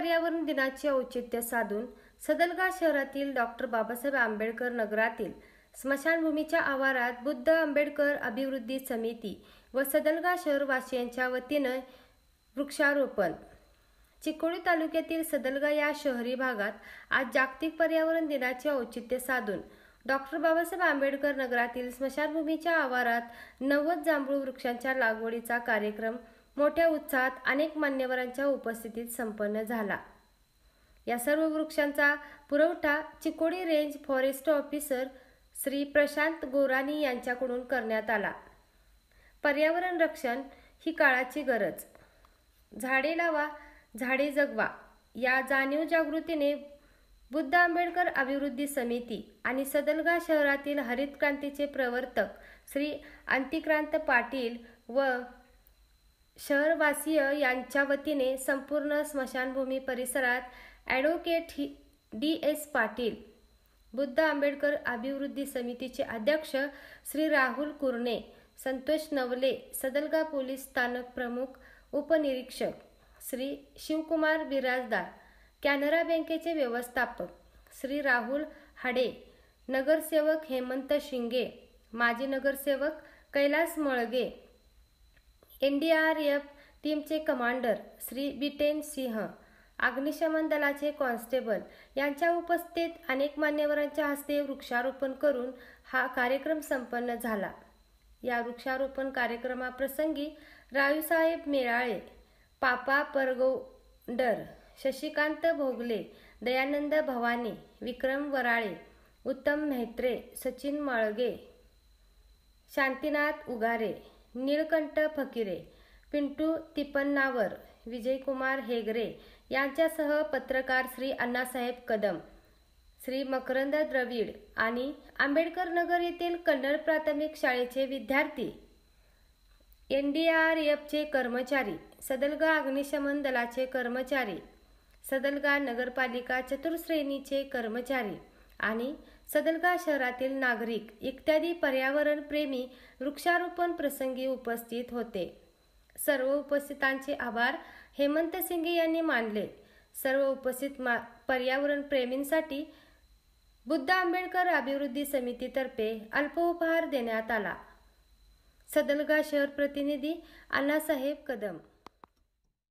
पर्यावरण दिनाचे औचित्य साधून सदलगा शहरातील डॉक्टर बाबासाहेब आंबेडकर नगरातील स्मशानभूमीच्या आवारात बुद्ध आंबेडकर अभिवृद्धी समिती व सदलगा शहरवासियांच्या वतीने वृक्षारोपण. चिकोडी तालुक्यातील सदलगा या शहरी भागात आज जागतिक पर्यावरण दिनाचे औचित्य साधून डॉक्टर बाबासाहेब आंबेडकर नगरातील स्मशानभूमीच्या आवारात 90 जांभूळ वृक्षांच्या लागवडीचा कार्यक्रम मोठ्या उत्साहात अनेक मान्यवरांच्या उपस्थितीत संपन्न झाला. या सर्व वृक्षांचा पुरवठा Chikodi range forest officer Shri Prashant Gorani यांच्याकडून करण्यात आला. पर्यावरण रक्षण ही काळाची गरज. झाडे लावा, झाडे जगवा या जाणीव जागृतीने बुद्ध आंबेडकर अभिवृद्धी समिती आणि सदलगा शहरातील हरित क्रांतीचे प्रवर्तक श्री अंतिक्रांत पाटील व शहरवासीय यांच्या वतीने संपूर्ण स्मशानभूमी परिसरात ॲडव्होकेट DS पाटील, बुद्ध आंबेडकर अभिवृद्धी समितीचे अध्यक्ष श्री राहुल कुरणे, संतोष नवले, सदलगा पोलीस स्थानक प्रमुख उपनिरीक्षक श्री शिवकुमार बिराजदार, कॅनरा बँकेचे व्यवस्थापक श्री राहुल हाडे, नगरसेवक हेमंत शिंगे, माजी नगरसेवक कैलास मळगे, NDRF टीमचे कमांडर श्री बिटेन सिंह, अग्निशमन दलाचे कॉन्स्टेबल यांच्या उपस्थितीत अनेक मान्यवरांच्या हस्ते वृक्षारोपण करून हा कार्यक्रम संपन्न झाला. या वृक्षारोपण कार्यक्रमाप्रसंगी रावसाहेब मेराळे, पापा परगौंडर, शशिकांत भोगले, दयानंद भवानी, विक्रम वराळे, उत्तम म्हेत्रे, सचिन माळगे, शांतीनाथ उगारे, निळकंठ फकीरे, पिंटू तिपन्नावर, विजयकुमार हेगरे यांच्यासह पत्रकार श्री अण्णासाहेब कदम, श्री मकरंद द्रविड आणि आंबेडकर नगर येथील कन्नड प्राथमिक शाळेचे विद्यार्थी, NDRFचे कर्मचारी, सदलगा अग्निशमन दलाचे कर्मचारी, सदलगा नगरपालिका चतुर्श्रेणीचे कर्मचारी आणि सदलगा शहरातील नागरिक इत्यादी पर्यावरण प्रेमी वृक्षारोपण प्रसंगी उपस्थित होते. सर्व उपस्थितांचे आभार हेमंत सिंगे यांनी मानले. सर्व उपस्थित पर्यावरण प्रेमींसाठी बुद्ध आंबेडकर अभिवृद्धी समितीतर्फे अल्पोपहार देण्यात आला. सदलगा शहर प्रतिनिधी अण्णासाहेब कदम.